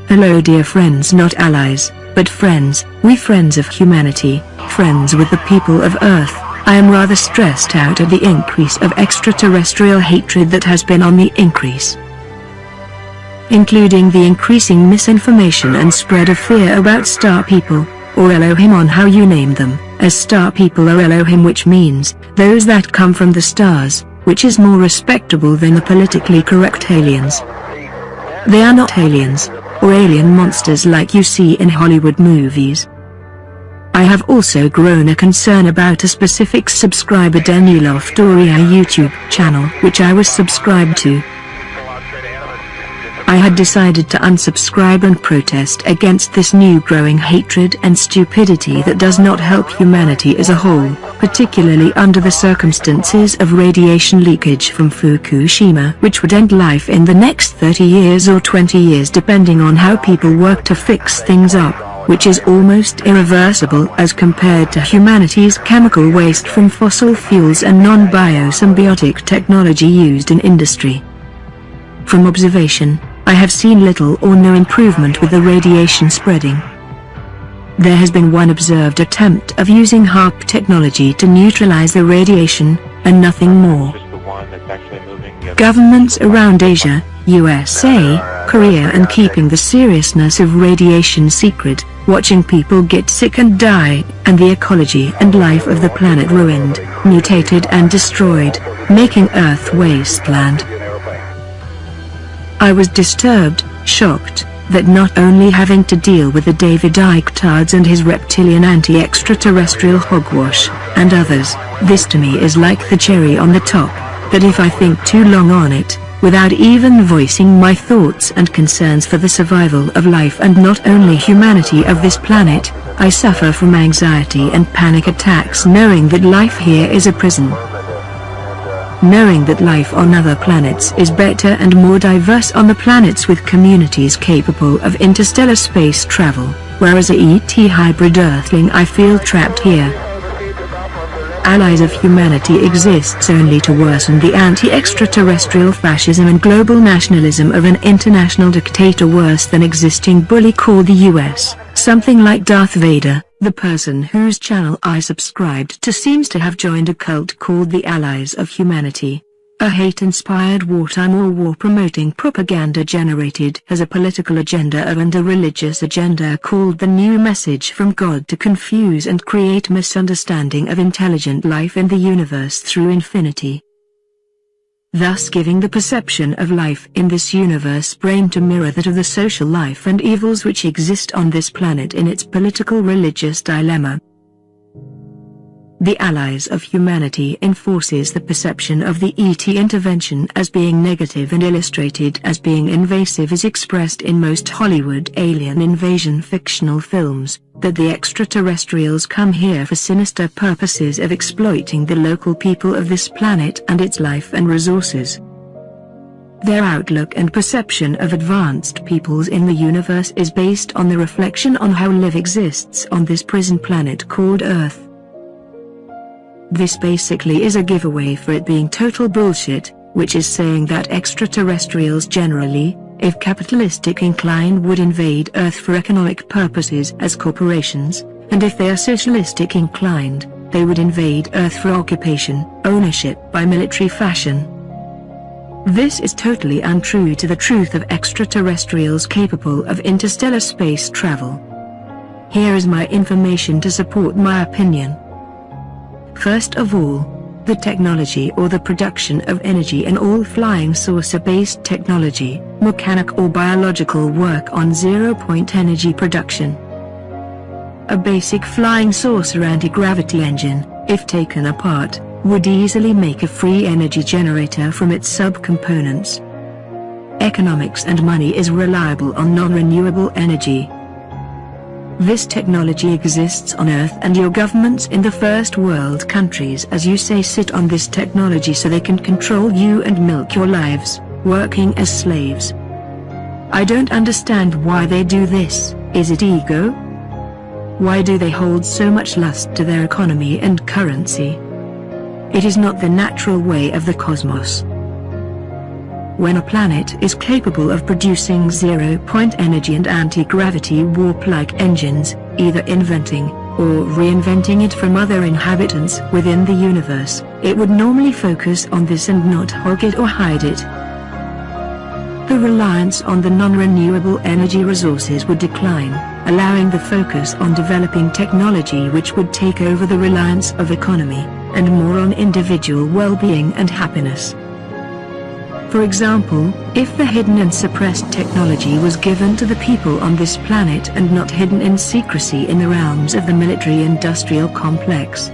Hello dear friends, not allies, but friends, we friends of humanity, friends with the people of Earth. I am rather stressed out at the increase of extraterrestrial hatred that has been on the increase, including the increasing misinformation and spread of fear about star people, or Elohim on how you name them, as star people or Elohim, which means those that come from the stars, which is more respectable than the politically correct aliens. They are not aliens, or alien monsters like you see in Hollywood movies. I have also grown a concern about a specific subscriber, Daniel Doria YouTube channel, which I was subscribed to. I had decided to unsubscribe and protest against this new growing hatred and stupidity that does not help humanity as a whole, particularly under the circumstances of radiation leakage from Fukushima, which would end life in the next 30 years or 20 years depending on how people work to fix things up, which is almost irreversible as compared to humanity's chemical waste from fossil fuels and non-biosymbiotic technology used in industry. From observation, I have seen little or no improvement with the radiation spreading. There has been one observed attempt of using HAARP technology to neutralize the radiation, and nothing more. Governments around Asia, USA, Korea, and keeping the seriousness of radiation secret, watching people get sick and die, and the ecology and life of the planet ruined, mutated and destroyed, making Earth wasteland. I was disturbed, shocked, that not only having to deal with the David Icke tards and his reptilian anti-extraterrestrial hogwash, and others, this to me is like the cherry on the top, that if I think too long on it, without even voicing my thoughts and concerns for the survival of life and not only humanity of this planet, I suffer from anxiety and panic attacks knowing that life here is a prison. Knowing that life on other planets is better and more diverse on the planets with communities capable of interstellar space travel, whereas a ET hybrid Earthling I feel trapped here. Allies of humanity exists only to worsen the anti-extraterrestrial fascism and global nationalism of an international dictator worse than existing bully called the US, something like Darth Vader. The person whose channel I subscribed to seems to have joined a cult called the Allies of Humanity. A hate-inspired wartime or war-promoting propaganda generated as a political agenda and a religious agenda called the New Message from God to confuse and create misunderstanding of intelligent life in the universe through infinity, thus giving the perception of life in this universe brain to mirror that of the social life and evils which exist on this planet in its political religious dilemma. The Allies of Humanity enforces the perception of the ET intervention as being negative and illustrated as being invasive as expressed in most Hollywood alien invasion fictional films, that the extraterrestrials come here for sinister purposes of exploiting the local people of this planet and its life and resources. Their outlook and perception of advanced peoples in the universe is based on the reflection on how life exists on this prison planet called Earth. This basically is a giveaway for it being total bullshit, which is saying that extraterrestrials generally, if capitalistic inclined, would invade Earth for economic purposes as corporations, and if they are socialistic inclined, they would invade Earth for occupation, ownership by military fashion. This is totally untrue to the truth of extraterrestrials capable of interstellar space travel. Here is my information to support my opinion. First of all, the technology or the production of energy in all flying saucer-based technology, mechanic or biological work on zero-point energy production. A basic flying saucer anti-gravity engine, if taken apart, would easily make a free energy generator from its subcomponents. Economics and money is reliable on non-renewable energy. This technology exists on Earth, and your governments in the first world countries, as you say, sit on this technology so they can control you and milk your lives, working as slaves. I don't understand why they do this. Is it ego? Why do they hold so much lust to their economy and currency? It is not the natural way of the cosmos. when a planet is capable of producing zero-point energy and anti-gravity warp-like engines, either inventing or reinventing it from other inhabitants within the universe, it would normally focus on this and not hog it or hide it. The reliance on the non-renewable energy resources would decline, allowing the focus on developing technology which would take over the reliance of economy, and more on individual well-being and happiness. For example, if the hidden and suppressed technology was given to the people on this planet and not hidden in secrecy in the realms of the military-industrial complex,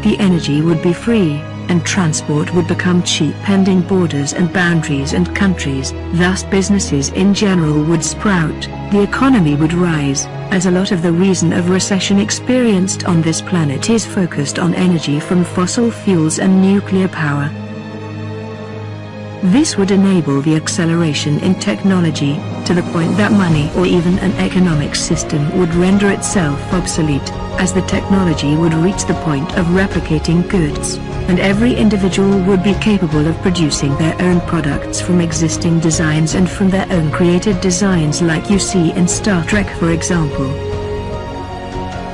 the energy would be free, and transport would become cheap pending borders and boundaries and countries, thus businesses in general would sprout, the economy would rise, as a lot of the reason of recession experienced on this planet is focused on energy from fossil fuels and nuclear power. This would enable the acceleration in technology, to the point that money or even an economic system would render itself obsolete, as the technology would reach the point of replicating goods, and every individual would be capable of producing their own products from existing designs and from their own created designs, like you see in Star Trek, for example.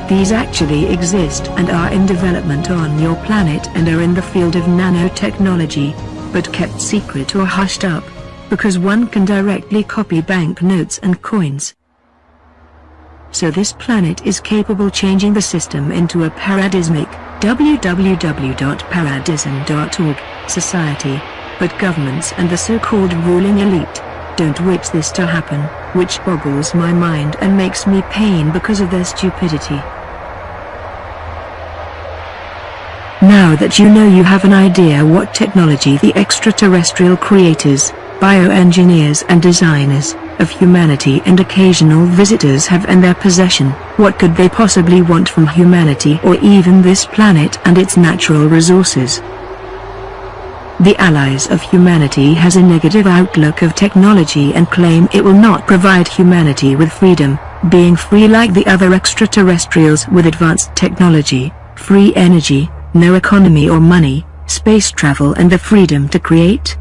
These actually exist and are in development on your planet and are in the field of nanotechnology, but kept secret or hushed up, because one can directly copy banknotes and coins. So this planet is capable changing the system into a paradigmic, www.paradism.org, society, but governments and the so-called ruling elite don't wish this to happen, which boggles my mind and makes me pain because of their stupidity. Now that you know, you have an idea what technology the extraterrestrial creators, bioengineers and designers of humanity and occasional visitors have in their possession, what could they possibly want from humanity or even this planet and its natural resources? The allies of humanity has a negative outlook of technology and claim it will not provide humanity with freedom, being free like the other extraterrestrials with advanced technology, free energy, no economy or money, space travel and the freedom to create.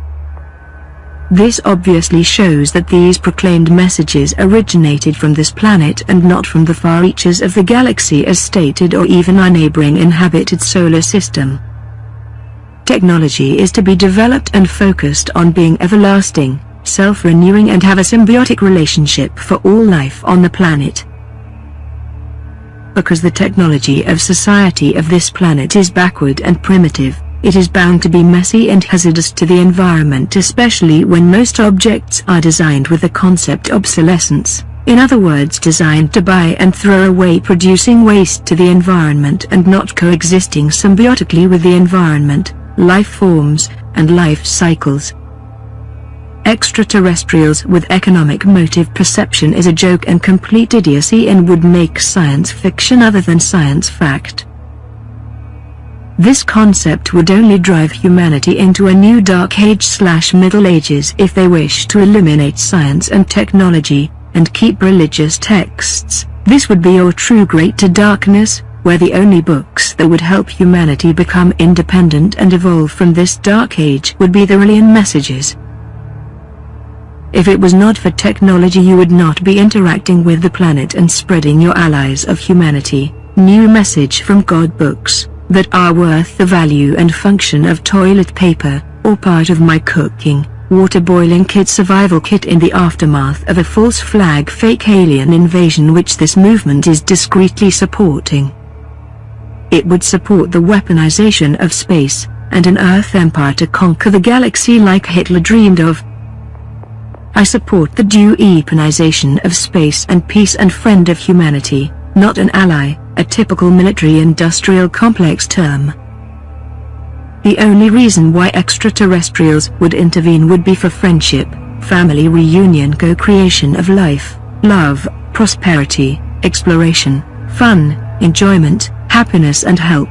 This obviously shows that these proclaimed messages originated from this planet and not from the far reaches of the galaxy as stated, or even our neighboring inhabited solar system. Technology is to be developed and focused on being everlasting, self-renewing and have a symbiotic relationship for all life on the planet. Because the technology of society of this planet is backward and primitive, it is bound to be messy and hazardous to the environment, especially when most objects are designed with the concept obsolescence, in other words designed to buy and throw away, producing waste to the environment and not coexisting symbiotically with the environment, life forms, and life cycles. Extraterrestrials with economic motive perception is a joke and complete idiocy and would make science fiction other than science fact. This concept would only drive humanity into a new dark age/middle ages if they wish to eliminate science and technology, and keep religious texts. This would be your true great darkness, where the only books that would help humanity become independent and evolve from this dark age would be the alien messages. If it was not for technology, you would not be interacting with the planet and spreading your allies of humanity, new message from God books, that are worth the value and function of toilet paper, or part of my cooking, water boiling kit survival kit in the aftermath of a false flag fake alien invasion which this movement is discreetly supporting. It would support the weaponization of space, and an Earth empire to conquer the galaxy like Hitler dreamed of. I support the due weaponization of space and peace and friend of humanity, not an ally, a typical military-industrial complex term. The only reason why extraterrestrials would intervene would be for friendship, family reunion, co-creation of life, love, prosperity, exploration, fun, enjoyment, happiness and help.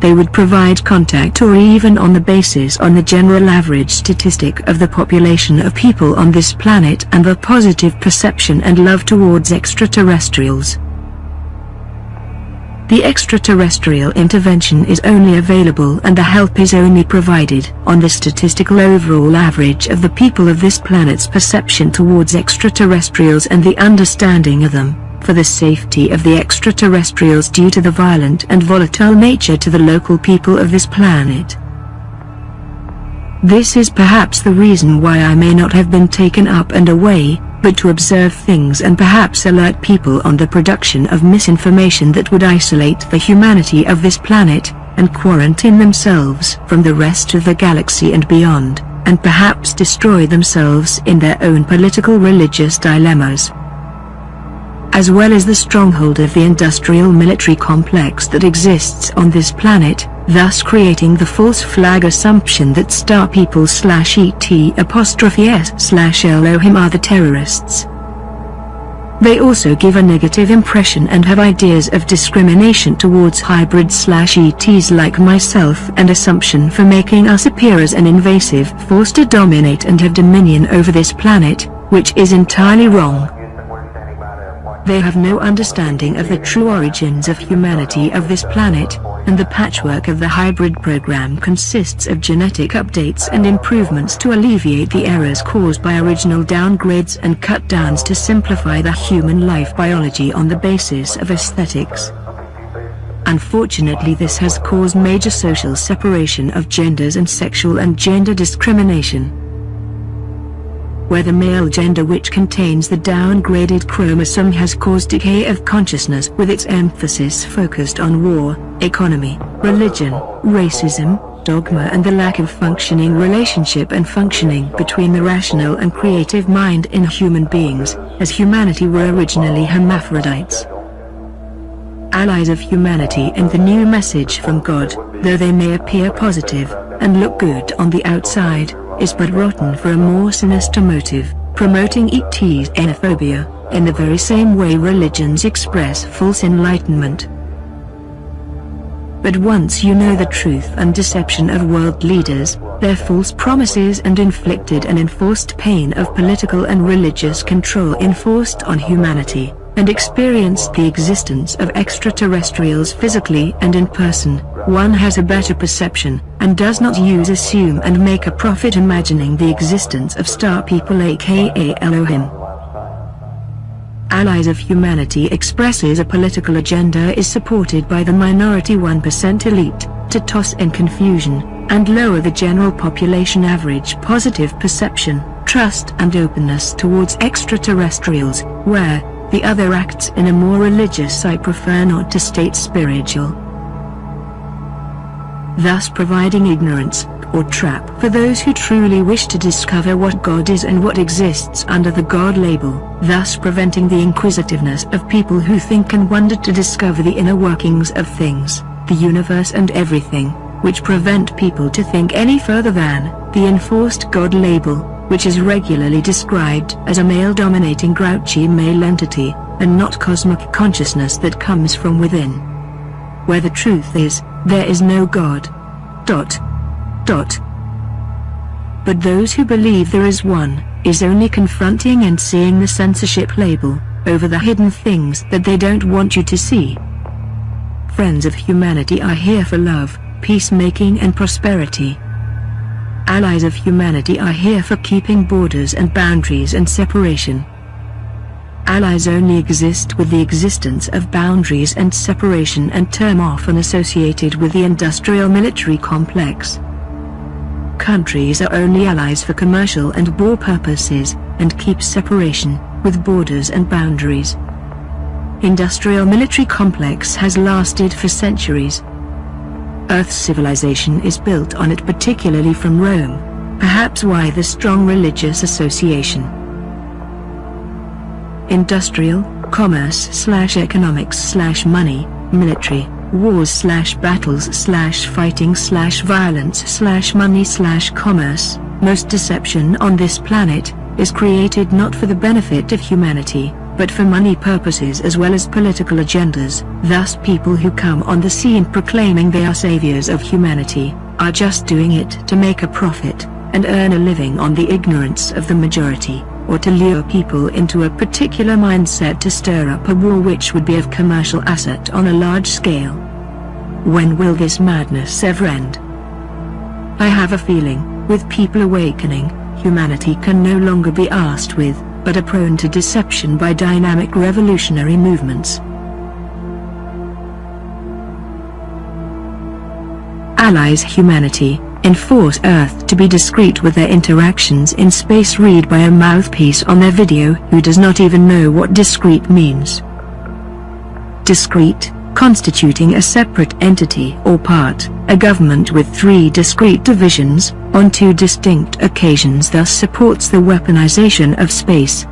They would provide contact or even on the basis on the general average statistic of the population of people on this planet and the positive perception and love towards extraterrestrials. the extraterrestrial intervention is only available and the help is only provided on the statistical overall average of the people of this planet's perception towards extraterrestrials and the understanding of them, for the safety of the extraterrestrials due to the violent and volatile nature to the local people of this planet. This is perhaps the reason why I may not have been taken up and away, but to observe things and perhaps alert people on the production of misinformation that would isolate the humanity of this planet, and quarantine themselves from the rest of the galaxy and beyond, and perhaps destroy themselves in their own political religious dilemmas, as well as the stronghold of the industrial military complex that exists on this planet, thus creating the false flag assumption that star people /ET_S/Elohim are the terrorists. They also give a negative impression and have ideas of discrimination towards hybrid/ETs like myself and assumption for making us appear as an invasive force to dominate and have dominion over this planet, which is entirely wrong. They have no understanding of the true origins of humanity of this planet, and the patchwork of the hybrid program consists of genetic updates and improvements to alleviate the errors caused by original downgrades and cut downs to simplify the human life biology on the basis of aesthetics. Unfortunately, this has caused major social separation of genders and sexual and gender discrimination, where the male gender, which contains the downgraded chromosome, has caused decay of consciousness with its emphasis focused on war, economy, religion, racism, dogma and the lack of functioning relationship and functioning between the rational and creative mind in human beings, as humanity were originally hermaphrodites. Allies of humanity and the new message from God, though they may appear positive and look good on the outside, is but rotten for a more sinister motive, promoting ET's xenophobia, in the very same way religions express false enlightenment. But once you know the truth and deception of world leaders, their false promises and inflicted and enforced pain of political and religious control enforced on humanity, and experienced the existence of extraterrestrials physically and in person, one has a better perception, and does not assume and make a profit imagining the existence of star people aka Elohim. Allies of humanity expresses a political agenda is supported by the minority 1% elite, to toss in confusion, and lower the general population average positive perception, trust and openness towards extraterrestrials, where the other acts in a more religious, I prefer not to state spiritual, thus providing ignorance, or trap for those who truly wish to discover what God is and what exists under the God label, thus preventing the inquisitiveness of people who think and wonder to discover the inner workings of things, the universe and everything, which prevent people to think any further than the enforced God label, which is regularly described as a male-dominating grouchy male entity, and not cosmic consciousness that comes from within. Where the truth is, there is no God. But those who believe there is one, is only confronting and seeing the censorship label, over the hidden things that they don't want you to see. Friends of humanity are here for love, peacemaking and prosperity. Allies of humanity are here for keeping borders and boundaries and separation. Allies only exist with the existence of boundaries and separation and term often associated with the industrial military complex. Countries are only allies for commercial and war purposes, and keep separation, with borders and boundaries. Industrial military complex has lasted for centuries. Earth's civilization is built on it, particularly from Rome, perhaps why the strong religious association. Industrial, commerce/economics/money, military, wars/battles/fighting/violence/money/commerce, most deception on this planet, is created not for the benefit of humanity, but for money purposes as well as political agendas. Thus people who come on the scene proclaiming they are saviors of humanity, are just doing it to make a profit, and earn a living on the ignorance of the majority, or to lure people into a particular mindset to stir up a war which would be of commercial asset on a large scale. When will this madness ever end? I have a feeling, with people awakening, humanity can no longer be asked with, but are prone to deception by dynamic revolutionary movements. Allies humanity, enforce Earth to be discreet with their interactions in space. Read by a mouthpiece on their video who does not even know what discreet means. Discreet, constituting a separate entity or part, a government with 3 discrete divisions, on 2 distinct occasions, thus supports the weaponization of space.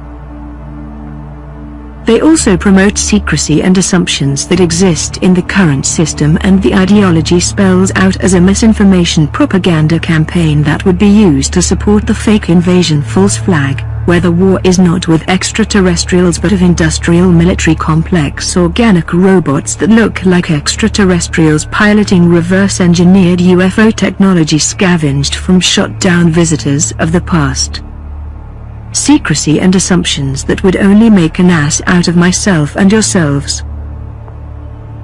They also promote secrecy and assumptions that exist in the current system, and the ideology spells out as a misinformation propaganda campaign that would be used to support the fake invasion false flag, where the war is not with extraterrestrials but of industrial military complex organic robots that look like extraterrestrials piloting reverse-engineered UFO technology scavenged from shot-down visitors of the past. Secrecy and assumptions that would only make an ass out of myself and yourselves.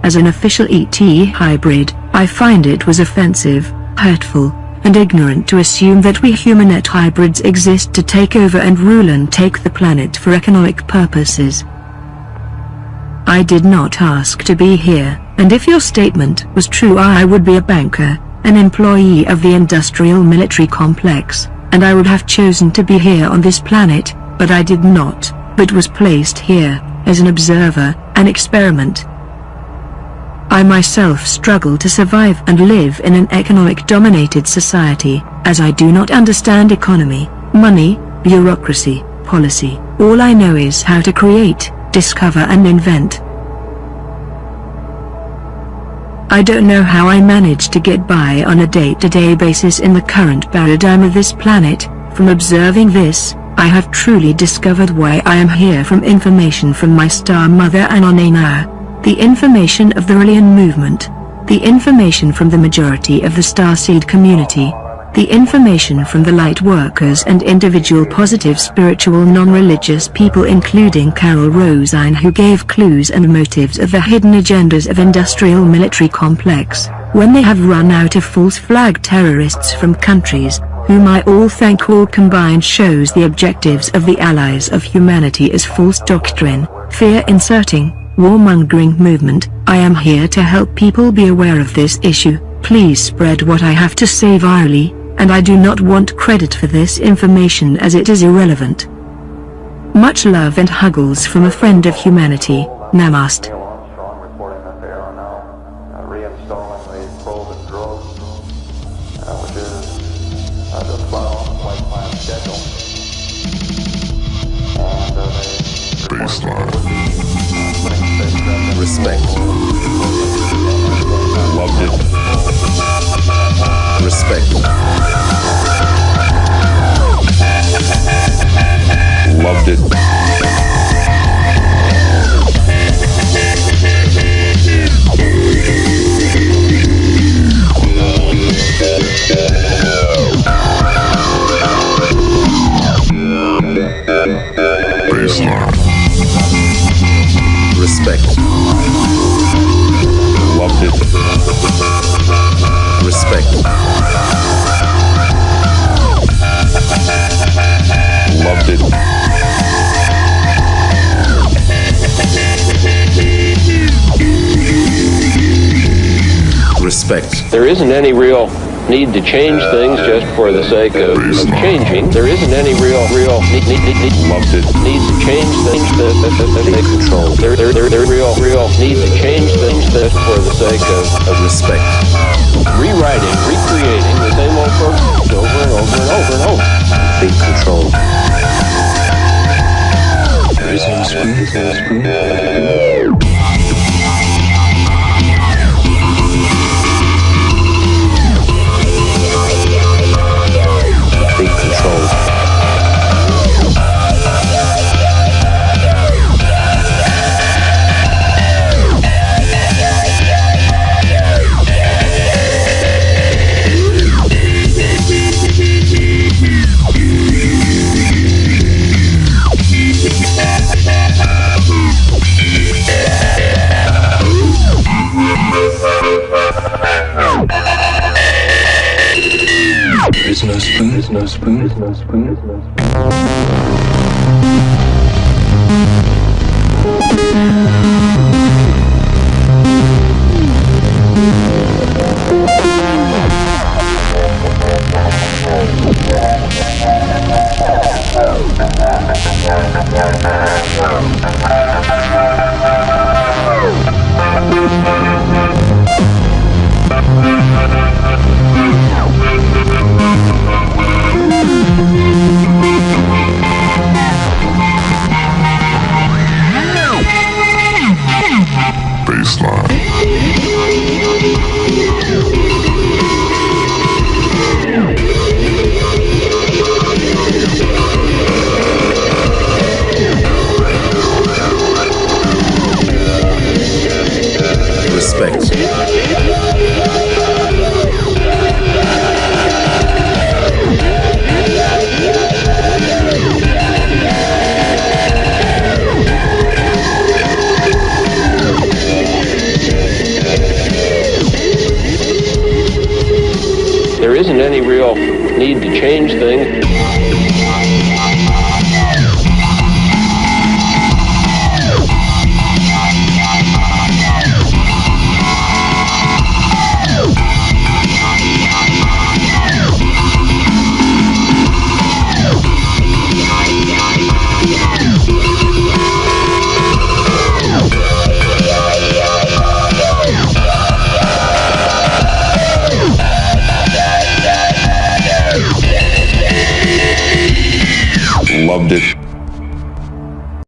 As an official ET hybrid, I find it was offensive, hurtful, and ignorant to assume that we humanet hybrids exist to take over and rule and take the planet for economic purposes. I did not ask to be here, and if your statement was true, I would be a banker, an employee of the industrial military complex, and I would have chosen to be here on this planet, but I did not, but was placed here, as an observer, an experiment. I myself struggle to survive and live in an economic-dominated society, as I do not understand economy, money, bureaucracy, policy. All I know is how to create, discover and invent. I don't know how I manage to get by on a day-to-day basis in the current paradigm of this planet. From observing this, I have truly discovered why I am here. From information from my star mother Anonena, the information of the Rillian movement, the information from the majority of the starseed community, the information from the light workers and individual positive spiritual non-religious people including Carol Rosine, who gave clues and motives of the hidden agendas of industrial military complex, when they have run out of false flag terrorists from countries, whom I all think all combined shows the objectives of the allies of humanity as false doctrine, fear-inserting, warmongering movement. I am here to help people be aware of this issue. Please spread what I have to say virally, and I do not want credit for this information as it is irrelevant. Much love and huggles from a friend of humanity. Namaste. Reporting that they are now reinstalling the probe and drogue, which is just about on the flight plan schedule. And Baseline. Respect. Loved it. Respect. Loved it. Baseline. Respect. Loved it. Respect. Loved it. Respect. There isn't any real need to change things just for the sake of changing. There isn't any real need Loved it. to change things that take control. There real need to change things just for the sake of Respect. rewriting, recreating the same old programs over and over and over and over. Take control. Take control. spoon. There's no spoon. There's no spoon. There's no spoon. Baseline. Respect. There isn't any real need to change things.